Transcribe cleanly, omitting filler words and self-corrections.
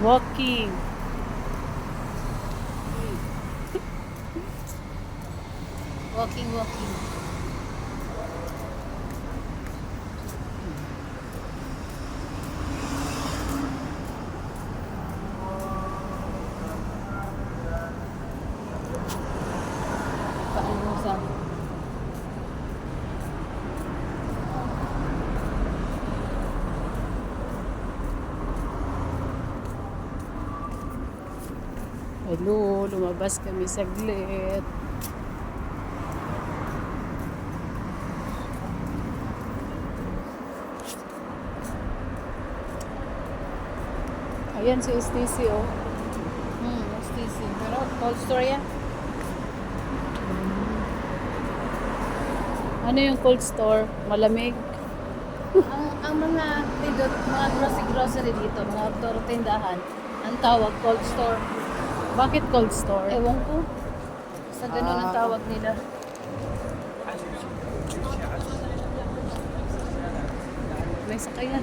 Walking. Walking, walking. Painusan. Hello, lumabas kami saglit. Ayan si STC, oh. STC. Pero cold store yan. Ano yung cold store? Malamig? Ang mga pindot, mga grocery dito, mga outdoor tindahan, ang tawag cold store. Bakit cold store? Ewan ko. Sa ganun ang tawag nila. May sakayan.